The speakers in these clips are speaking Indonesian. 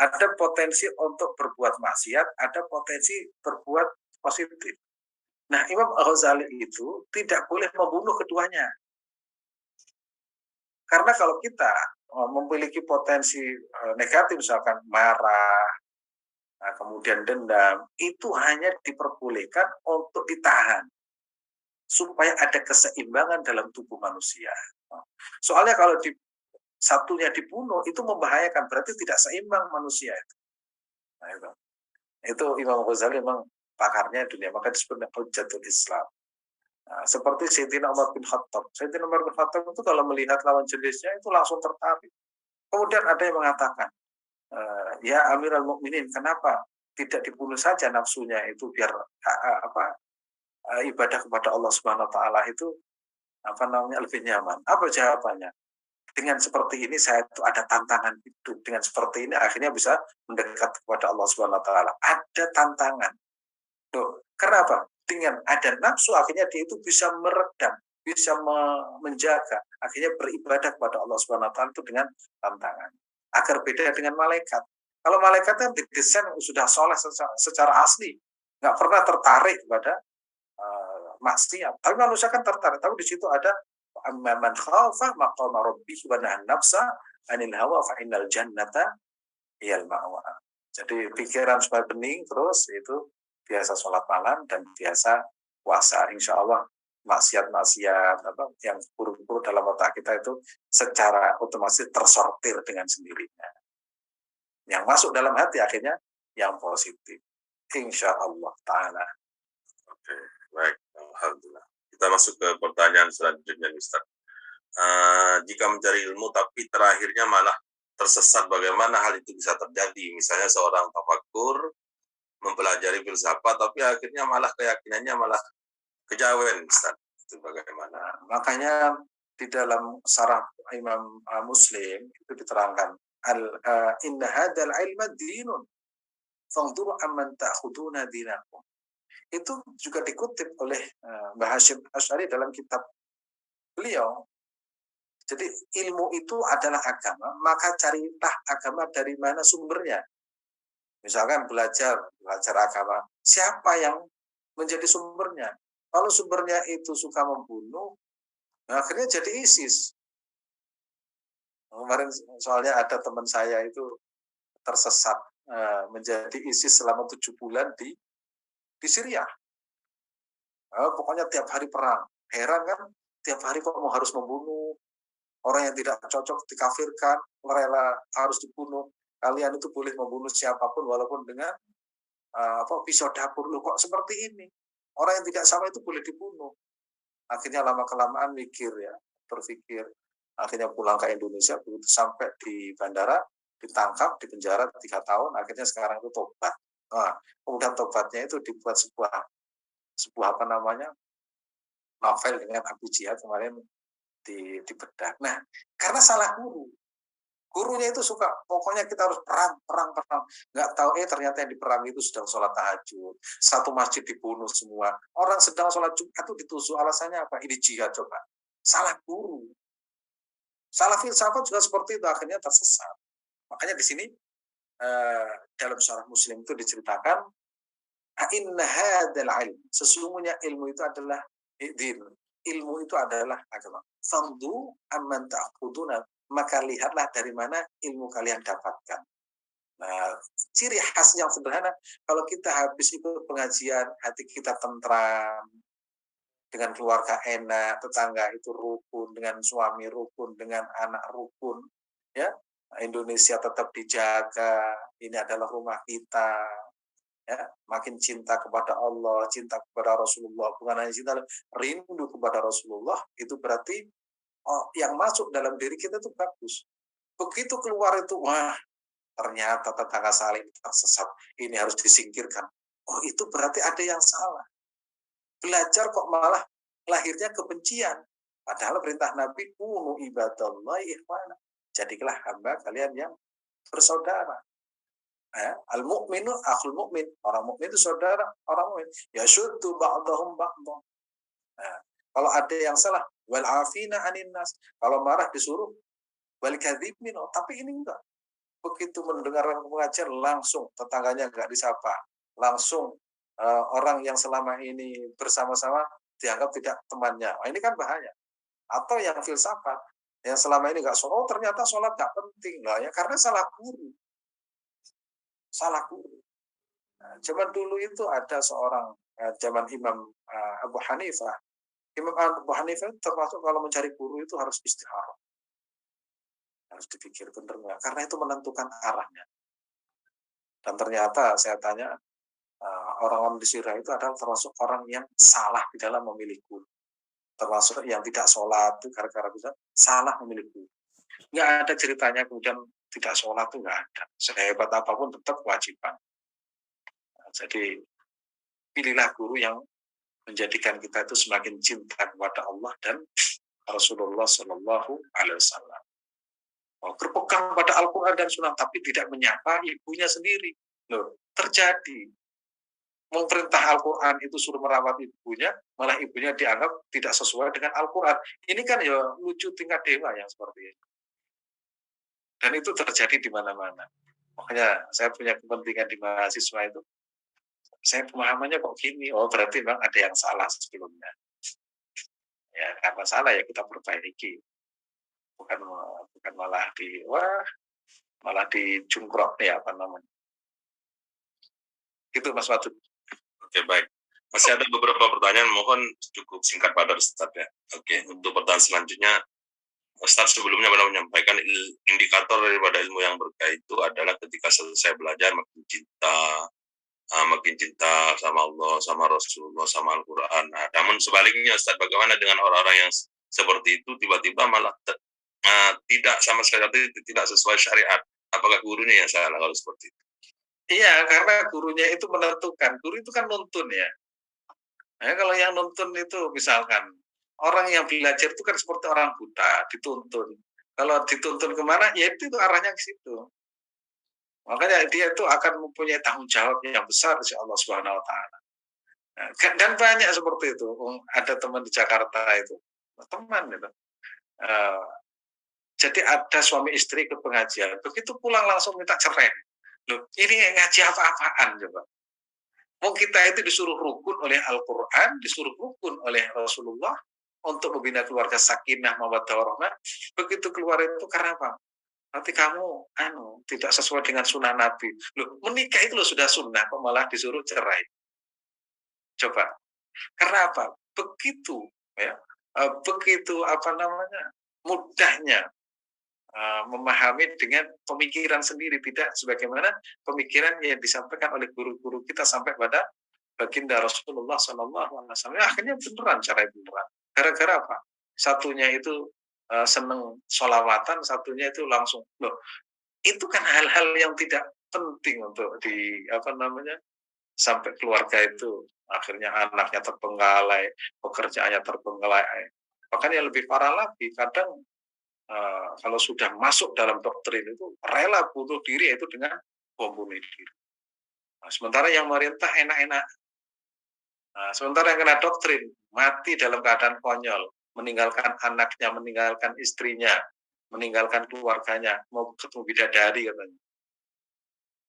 Ada potensi untuk berbuat maksiat, ada potensi berbuat positif. Nah, Imam Al-Ghazali itu tidak boleh membunuh keduanya. Karena kalau kita memiliki potensi negatif, misalkan marah, kemudian dendam, itu hanya diperbolehkan untuk ditahan supaya ada keseimbangan dalam tubuh manusia. Soalnya kalau satunya dibunuh itu membahayakan, berarti tidak seimbang manusia itu. Nah, itu Imam Ghazali memang pakarnya dunia, maka disebut Hujjatul Islam. Nah, seperti Sayyidina Umar bin Khattab. Sayyidina Umar bin Khattab itu kalau melihat lawan jenisnya itu langsung tertarik. Kemudian ada yang mengatakan, ya Amirul Mukminin, kenapa tidak dibunuh saja nafsunya itu biar ibadah kepada Allah Subhanahu Wa Taala itu lebih nyaman. Apa jawabannya? Dengan seperti ini saya itu ada tantangan hidup. Dengan seperti ini akhirnya bisa mendekat kepada Allah Subhanahu Wa Taala. Ada tantangan. Loh, kenapa? Dengan ada nafsu akhirnya dia itu bisa meredam, bisa menjaga, akhirnya beribadah kepada Allah Subhanahu Wa Taala itu dengan tantangan. Agar beda dengan malaikat. Kalau malaikat kan didesain sudah soleh secara asli, nggak pernah tertarik kepada maksiat. Tapi manusia kan tertarik. Tapi di situ ada man khafa maqama rabbih wa nahan nafsa anil hawa fa innal jannata hiyal ma'wa. Jadi pikiran supaya bening terus itu biasa sholat malam dan biasa puasa. Insya Allah maksiat-maksiat yang buruk-buruk dalam otak kita itu secara otomatis tersortir dengan sendirinya. Yang masuk dalam hati akhirnya yang positif. Insya Allah Ta'ala. Oke, baik. Alhamdulillah. Kita masuk ke pertanyaan selanjutnya, Ustaz. Jika mencari ilmu tapi terakhirnya malah tersesat, bagaimana hal itu bisa terjadi? Misalnya seorang tafakur mempelajari filsafat tapi akhirnya malah keyakinannya malah kejawen, Ustaz. Itu bagaimana? Makanya di dalam syarah Imam Muslim itu diterangkan inna hadzal ilma dinun fanzuru amman ta'khuduna dinakum. Itu juga dikutip oleh Mbah Hasyim Asy'ari dalam kitab beliau. Jadi ilmu itu adalah agama, maka carilah agama dari mana sumbernya. Misalkan belajar agama, siapa yang menjadi sumbernya? Kalau sumbernya itu suka membunuh, akhirnya jadi ISIS. Kemarin soalnya ada teman saya itu tersesat menjadi ISIS selama 7 bulan di Syria. Pokoknya tiap hari perang. Heran kan? Tiap hari kok harus membunuh. Orang yang tidak cocok dikafirkan, rela harus dibunuh. Kalian itu boleh membunuh siapapun walaupun dengan pisau dapur. Loh kok seperti ini? Orang yang tidak sama itu boleh dibunuh. Akhirnya lama-kelamaan berpikir. Akhirnya pulang ke Indonesia, begitu sampai di bandara, ditangkap, di penjara 3 tahun, akhirnya sekarang itu tobat. Nah, kemudian tobatnya itu dibuat sebuah novel dengan Abu Jihad kemarin dibedah. Nah, karena salah guru. Gurunya itu suka, pokoknya kita harus perang. Nggak tahu, ternyata yang diperang itu sedang sholat tahajud. Satu masjid dibunuh semua. Orang sedang sholat Jumat itu ditusuk, alasannya apa? Ini jihad coba. Salah guru. Salah filsafat juga seperti itu, akhirnya tersesat. Makanya di sini dalam syarah Muslim itu diceritakan, inna hadzal ilm, sesungguhnya ilmu itu adalah din. Ilmu itu adalah agama. Famdu amman ta'khuduna, maka lihatlah dari mana ilmu kalian dapatkan. Nah, ciri khas yang sederhana, kalau kita habis ikut pengajian, hati kita tentram, dengan keluarga enak, tetangga itu rukun, dengan suami rukun, dengan anak rukun, ya. Indonesia tetap dijaga, ini adalah rumah kita, ya. Makin cinta kepada Allah, cinta kepada Rasulullah, bukan hanya cinta, rindu kepada Rasulullah, itu berarti yang masuk dalam diri kita itu bagus. Begitu keluar itu, wah, ternyata tetangga saling tersesat, ini harus disingkirkan. Oh, itu berarti ada yang salah. Belajar kok malah lahirnya kebencian. Padahal perintah Nabi, kunu ibadallahi ikhwana. Jadilah hamba kalian yang bersaudara. Al-mu'minu akhul mu'min. Orang mu'min itu saudara orang mu'min. Yashuddu ba'dahum ba'dahum. Kalau ada yang salah, wal afina anin nas. Kalau marah disuruh wal kadzibin, tapi ini enggak. begitu mendengarkan pengajian langsung tetangganya nggak disapa, langsung orang yang selama ini bersama-sama dianggap tidak temannya. Nah, ini kan bahaya. Atau yang filsafat, yang selama ini nggak sholat, oh ternyata sholat nggak penting lah ya karena salah guru, salah guru. Nah, zaman dulu itu ada seorang zaman Imam Abu Hanifah. Imam Abu Hanifah termasuk kalau mencari guru itu harus istikharah, harus dipikir benar nggak, karena itu menentukan arahnya. Dan ternyata saya tanya orang-orang di Syria itu adalah termasuk orang yang salah di dalam memilih guru, termasuk yang tidak sholat itu gara-gara bisa salah memilih guru. Nggak ada ceritanya kemudian tidak sholat itu nggak ada. Sehebat apapun tetap kewajiban. Nah, jadi pilihlah guru yang menjadikan kita itu semakin cinta kepada Allah dan Rasulullah Shallallahu Alaihi Wasallam. Berpegang pada Al-Quran dan Sunnah, tapi tidak menyapa ibunya sendiri. Loh, terjadi. Memperintah Al-Quran itu suruh merawat ibunya, malah ibunya dianggap tidak sesuai dengan Al-Quran. Ini kan ya lucu tingkat dewa yang seperti ini. Dan itu terjadi di mana-mana. Makanya saya punya kepentingan di mahasiswa itu. Saya pemahamannya kok gini, oh berarti memang ada yang salah sebelumnya. Ya karena salah ya kita perbaiki. Bukan malah dijungkrok ya apa namanya. Itu Mas Wadud. Oke, baik. Masih ada beberapa pertanyaan, mohon cukup singkat pada Ustaz ya. Oke, untuk pertanyaan selanjutnya, Ustaz sebelumnya pernah menyampaikan indikator daripada ilmu yang berkah itu adalah ketika selesai belajar makin cinta sama Allah, sama Rasulullah, sama Al-Quran. Nah, namun sebaliknya Ustaz, bagaimana dengan orang-orang yang seperti itu tiba-tiba malah tidak sama sekali tidak sesuai syariat? Apakah gurunya yang salah kalau seperti itu? Iya, karena gurunya itu menentukan. Guru itu kan nuntun ya. Nah, kalau yang nuntun itu misalkan orang yang belajar itu kan seperti orang buta, dituntun. Kalau dituntun kemana, ya itu arahnya ke situ. Makanya dia itu akan mempunyai tanggung jawab yang besar di Allah Subhanahu Wa Taala. Nah, dan banyak seperti itu. Ada teman di Jakarta itu, teman gitu. Jadi ada suami istri ke pengajian, begitu pulang langsung minta cerai. Loh, ini ngaji apa-apaan coba? Mau kita itu disuruh rukun oleh Al-Quran, disuruh rukun oleh Rasulullah untuk membina keluarga sakinah, mawaddah warahmah. Begitu keluar itu karena apa? Nanti kamu tidak sesuai dengan sunnah Nabi. Loh, menikah itu loh sudah sunnah, kok malah disuruh cerai. Coba. Karena apa? Begitu ya, begitu apa namanya? Mudahnya memahami dengan pemikiran sendiri, tidak sebagaimana pemikiran yang disampaikan oleh guru-guru kita sampai pada baginda Rasulullah SAW. Akhirnya beneran cara beneran. Gara-gara apa? Satunya itu seneng sholawatan, satunya itu langsung loh. Itu kan hal-hal yang tidak penting untuk sampai keluarga itu akhirnya anaknya terbengkalai, pekerjaannya terbengkalai. Bahkan yang lebih parah lagi, kadang kalau sudah masuk dalam doktrin itu rela bunuh diri itu dengan bom bunuh diri. Nah, sementara yang merintah enak-enak. Nah, sementara yang kena doktrin mati dalam keadaan konyol, meninggalkan anaknya, meninggalkan istrinya, meninggalkan keluarganya, mau ketemu bidadari katanya.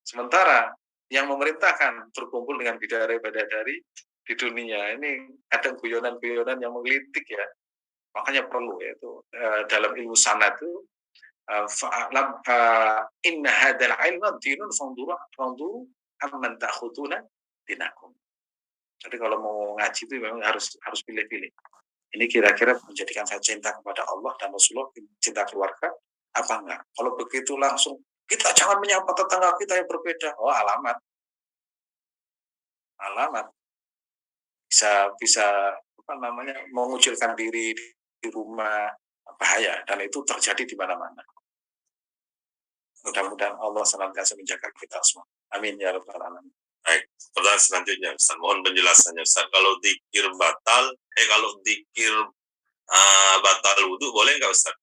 Sementara yang memerintahkan berkumpul dengan bidadari di dunia ini ada guyonan-guyonan yang menggelitik ya. Makanya perlu yaitu dalam ilmu sanad itu fa'alam inna hadzal ilma dinun fanduru amman ta'khuduna dinakum. Jadi kalau mau ngaji itu memang harus pilih-pilih. Ini kira-kira menjadikan saya cinta kepada Allah dan Rasulullah, cinta keluarga apa enggak? Kalau begitu langsung kita jangan menyapa tetangga kita yang berbeda. Oh, alamat bisa mengucilkan diri di rumah, bahaya, dan itu terjadi di mana-mana. Mudah-mudahan Allah senantiasa menjaga kita semua. Amin ya rabbal alamin. Baik, pertanyaan selanjutnya Ustaz, mohon penjelasannya Ustaz. Kalau dikir batal batal wudhu boleh nggak Ustaz?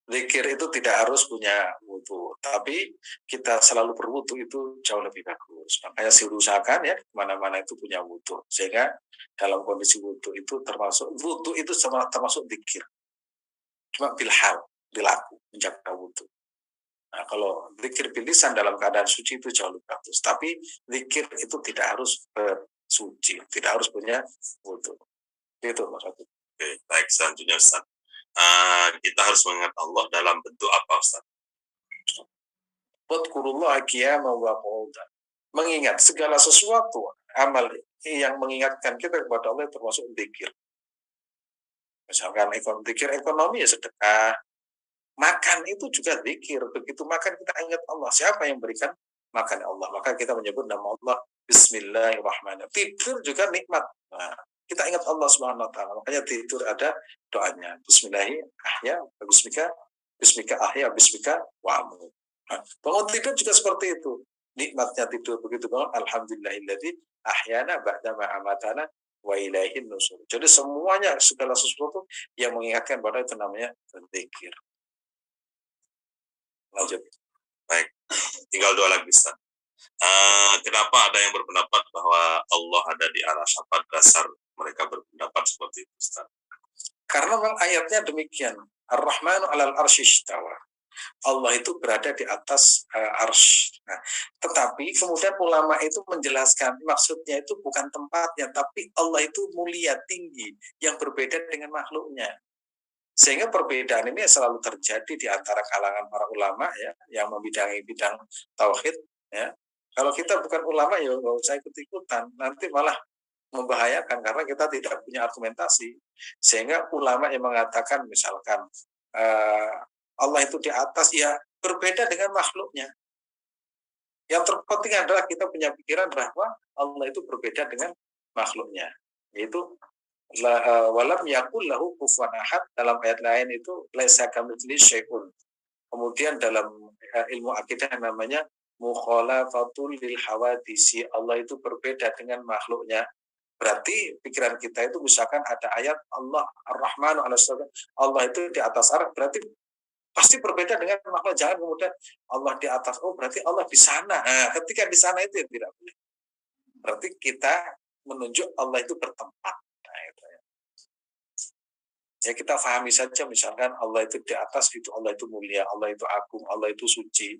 Zikir itu tidak harus punya wudhu, tapi kita selalu berwudhu itu jauh lebih bagus. Makanya diusahakan ya mana-mana itu punya wudhu, sehingga dalam kondisi wudhu itu termasuk zikir. Cuma bilhal, dilaku menjaga wudhu. Nah, kalau zikir bil lisan dalam keadaan suci itu jauh lebih bagus. Tapi zikir itu tidak harus bersuci, tidak harus punya wudhu. Itu maksudnya. Oke, baik, selanjutnya Ustaz. Kita harus mengingat Allah dalam bentuk apa Ustaz? Wadkurullaha qiyaman wa qu'udan. Mengingat segala sesuatu amal yang mengingatkan kita kepada Allah termasuk zikir. Misalkan zikir ekonomi ya sedekah. Makan itu juga zikir. Begitu makan kita ingat Allah. Siapa yang berikan makan Allah? Maka kita menyebut nama Allah Bismillahirrahmanirrahim. Tidur juga nikmat. Nah, kita ingat Allah Subhanahu wa taala. Makanya tidur ada doanya. Bismika ahya, bismika wa amut. Nah, bangun tidur juga seperti itu. Nikmatnya tidur begitu bangun. Alhamdulillahilladzi ahyana ba'da ma amatana wa ilaihin nusur. Jadi semuanya segala sesuatu yang mengingatkan pada itu namanya zikir. Lanjut. Baik, tinggal dua lagi Ustaz. Kenapa ada yang berpendapat bahwa Allah ada di arsy? Apa dasar mereka berpendapat seperti itu Ustaz? Karena memang ayatnya demikian. Ar-Rahmanu 'alal arsy istawa. Allah itu berada di atas arsy. Nah, tetapi kemudian ulama itu menjelaskan maksudnya itu bukan tempatnya, tapi Allah itu mulia tinggi yang berbeda dengan makhluknya. Sehingga perbedaan ini selalu terjadi di antara kalangan para ulama ya yang membidangi bidang tauhid ya. Kalau kita bukan ulama ya nggak usah ikut-ikutan, nanti malah membahayakan karena kita tidak punya argumentasi. Sehingga ulama yang mengatakan misalkan Allah itu di atas ya berbeda dengan makhluknya. Yang terpenting adalah kita punya pikiran bahwa Allah itu berbeda dengan makhluknya. Yaitu walam yakul lahu kufuwan ahad, dalam ayat lain itu laisa kamitslihi syai'un. Kemudian dalam ilmu akidah namanya mukhalafatul lil hawadisi, Allah itu berbeda dengan makhluknya. Berarti pikiran kita itu misalkan ada ayat Allah Ar-Rahmanu 'alas arsyy, Allah itu di atas arsyy, berarti pasti berbeda dengan makhluk. Jangan kemudian Allah di atas, oh berarti Allah di sana. Nah, ketika di sana itu ya tidak boleh. Berarti kita menunjuk Allah itu bertempat. Nah, itu ya. Ya kita pahami saja misalkan Allah itu di atas, itu Allah itu mulia, Allah itu agung, Allah itu suci.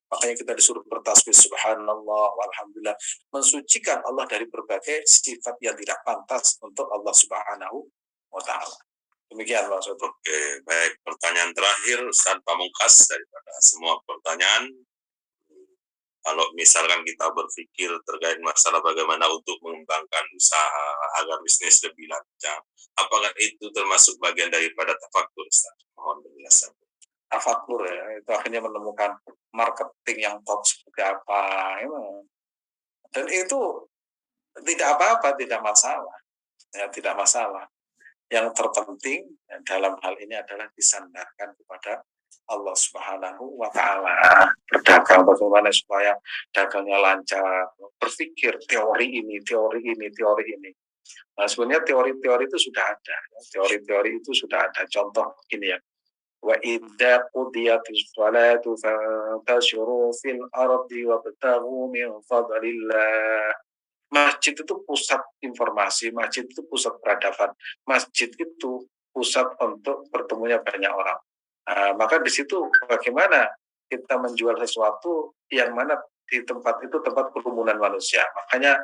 Makanya kita disuruh bertasbih subhanallah walhamdulillah, mensucikan Allah dari berbagai sifat yang tidak pantas untuk Allah Subhanahu wa taala. Demikian maksudnya. Oke, baik. Pertanyaan terakhir Ustaz Pamungkas daripada semua pertanyaan. Kalau misalkan kita berpikir terkait masalah bagaimana untuk mengembangkan usaha agar bisnis lebih lancar, apakah itu termasuk bagian daripada tafakur Ustaz? Mohon penjelasan. Tafakur ya, itu akhirnya menemukan marketing yang top seperti apa. Dan itu tidak apa-apa, tidak masalah. Ya, tidak masalah. Yang terpenting dalam hal ini adalah disandarkan kepada Allah Subhanahu wa taala. Berdagang bagaimana supaya dagangnya lancar, berpikir teori ini. Nah, sebenarnya teori-teori itu sudah ada. Teori-teori itu sudah ada. Contoh ini ya. Wa idza qudiyatis shalatu fantashiru fil ardi wabtaghu min fadlillah. Masjid itu pusat informasi, masjid itu pusat peradaban, masjid itu pusat untuk bertemunya banyak orang. Maka di situ bagaimana kita menjual sesuatu yang mana di tempat itu tempat kerumunan manusia. Makanya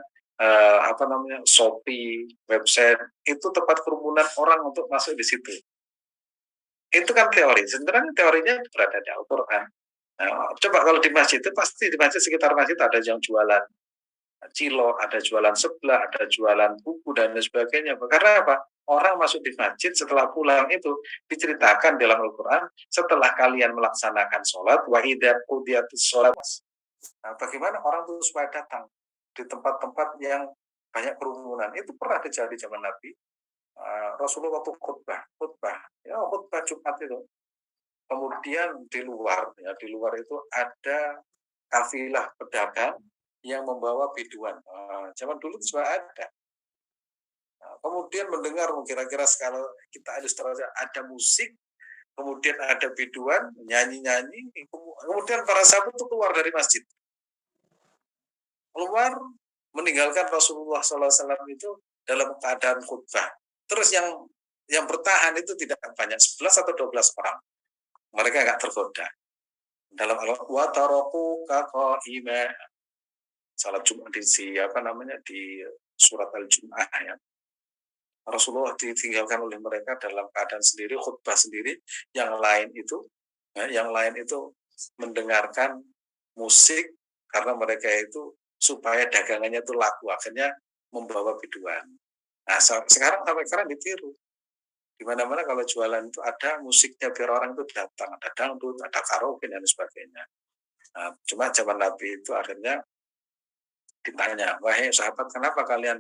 Shopee, website itu tempat kerumunan orang untuk masuk di situ. Itu kan teori. Sebenarnya teorinya berada di Al-Quran. Nah, coba kalau di masjid itu pasti di masjid sekitar masjid ada yang jualan cilok, ada jualan sebelah, ada jualan buku dan sebagainya. Karena apa? Orang masuk di masjid setelah pulang itu diceritakan dalam Al-Quran, setelah kalian melaksanakan sholat, wa idza qudiyatis sholat. Nah, bagaimana orang itu supaya datang di tempat-tempat yang banyak kerumunan? Itu pernah terjadi zaman Nabi. Rasulullah waktu khutbah Jumat itu. Kemudian di luar itu ada kafilah pedagang yang membawa biduan. Zaman dulu itu sudah ada. Kemudian mendengar kira-kira kalau kita ilustrasi ada musik, kemudian ada biduan, nyanyi-nyanyi, kemudian para sahabat itu keluar dari masjid. Keluar meninggalkan Rasulullah SAW itu dalam keadaan khutbah. Terus yang bertahan itu tidak banyak, 11 atau 12 orang. Mereka nggak tergoda. dalam wa tarakuka qa'ima, salat Jumat di surat Al-Jum'ah ya. Rasulullah ditinggalkan oleh mereka dalam keadaan sendiri, khutbah sendiri, yang lain itu mendengarkan musik karena mereka itu supaya dagangannya itu laku, akhirnya membawa biduan. Nah, sekarang sampai sekarang ditiru. Di mana-mana kalau jualan itu ada musiknya biar orang itu datang, ada dangdut, ada karaoke dan sebagainya. Nah, cuma zaman Nabi itu akhirnya ditanya, wahai sahabat, kenapa kalian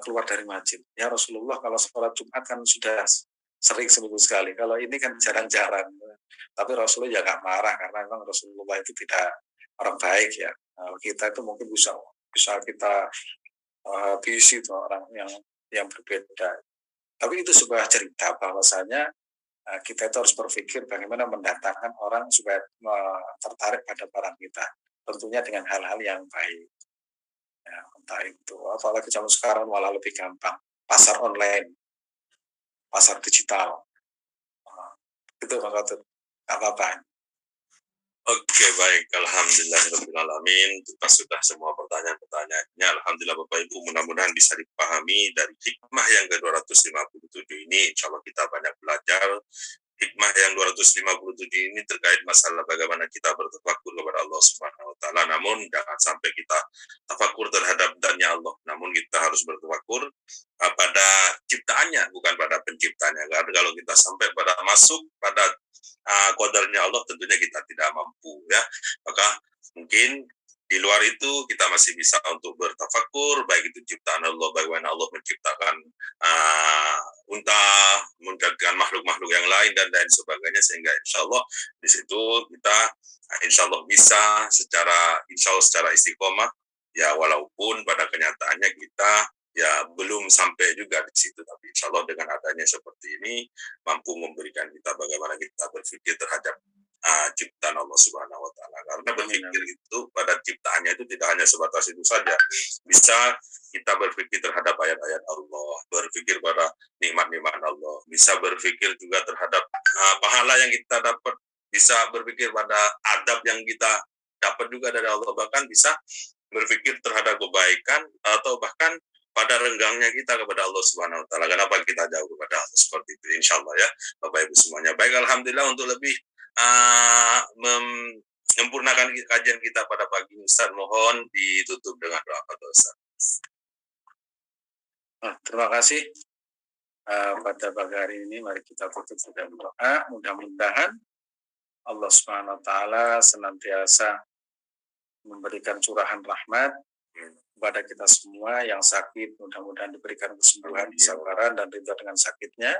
keluar dari masjid? Ya Rasulullah, kalau sholat Jumat kan sudah sering seminggu sekali. Kalau ini kan jarang-jarang. Tapi Rasulullah ya nggak marah karena memang Rasulullah itu tidak orang baik ya. Kita itu mungkin bisa kita bisi itu orang yang berbeda. Tapi itu sebuah cerita bahwasanya kita itu harus berpikir bagaimana mendatangkan orang supaya tertarik pada barang kita. Tentunya dengan hal-hal yang baik. Ya, entah itu, apalagi zaman sekarang malah lebih gampang. Pasar online, pasar digital. Itu Bang Khatib. Gak apa-apa. Oke, baik. Alhamdulillahirrahmanirrahim. Kita sudah semua pertanyaan-pertanyaannya. Alhamdulillah Bapak Ibu, mudah-mudahan bisa dipahami dari hikmah yang ke-257 ini. Insya Allah kita banyak belajar. Hikmah yang 257 ini terkait masalah bagaimana kita bertafakur kepada Allah Subhanahu wa taala. Namun jangan sampai kita tafakur terhadap dannya Allah. Namun kita harus bertafakur pada ciptaannya, bukan pada penciptanya. Karena kalau kita sampai pada masuk pada qadarnya Allah, tentunya kita tidak mampu ya. Maka mungkin di luar itu kita masih bisa untuk bertafakur, baik itu ciptaan Allah, bagaimana Allah menciptakan unta, menciptakan makhluk-makhluk yang lain dan lain sebagainya, sehingga insya Allah di situ kita insya Allah bisa secara istiqomah ya, walaupun pada kenyataannya kita ya belum sampai juga di situ, tapi insya Allah dengan adanya seperti ini mampu memberikan kita bagaimana kita berpikir terhadap ciptaan Allah Subhanahu wa taala. Karena berpikir itu pada ciptaannya itu tidak hanya sebatas itu saja. Bisa kita berpikir terhadap ayat-ayat Allah, berpikir pada nikmat-nikmat Allah, bisa berpikir juga terhadap pahala yang kita dapat, bisa berpikir pada adab yang kita dapat juga dari Allah, bahkan bisa berpikir terhadap kebaikan atau bahkan pada renggangnya kita kepada Allah Subhanahu wa taala. Kenapa kita jauh kepada Allah seperti itu, insya Allah ya Bapak Ibu semuanya. Baik, alhamdulillah, untuk lebih menyempurnakan kajian kita pada pagi ini, Ustaz, mohon ditutup dengan doa pada Ustaz. Terima kasih. Pada pagi hari ini mari kita tutup dengan doa. Mudah-mudahan Allah Subhanahu wa taala senantiasa memberikan curahan rahmat kepada kita semua. Yang sakit mudah-mudahan diberikan kesembuhan, kesabaran dan ridha dengan sakitnya.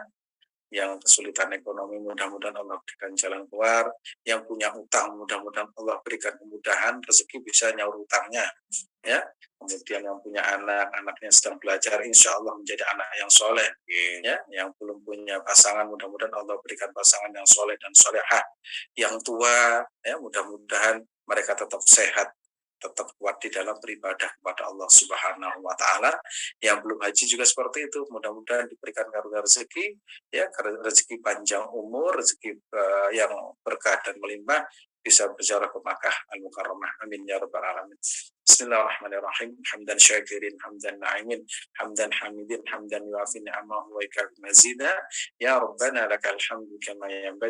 Yang kesulitan ekonomi mudah-mudahan Allah berikan jalan keluar. Yang punya utang mudah-mudahan Allah berikan kemudahan, rezeki bisa nyaur utangnya ya. Kemudian yang punya anaknya sedang belajar, insya Allah menjadi anak yang soleh ya. Yang belum punya pasangan mudah-mudahan Allah berikan pasangan yang soleh dan solehah. Yang tua ya, mudah-mudahan mereka tetap sehat, tetap kuat di dalam beribadah kepada Allah Subhanahu wa taala. Yang belum haji juga seperti itu, mudah-mudahan diberikan karunia rezeki ya, rezeki panjang umur, rezeki yang berkah dan melimpah, bisa berziarah ke Makkah Al-Mukarramah. Amin ya rabbal alamin. Bismillahirrahmanirrahim. Hamdan syakirin, hamdan na'imin, hamdan hamidin, hamdan yuafi ni'amahu wa ikafi mazida. Ya Rabbana lakal hamdu kama yanbaghi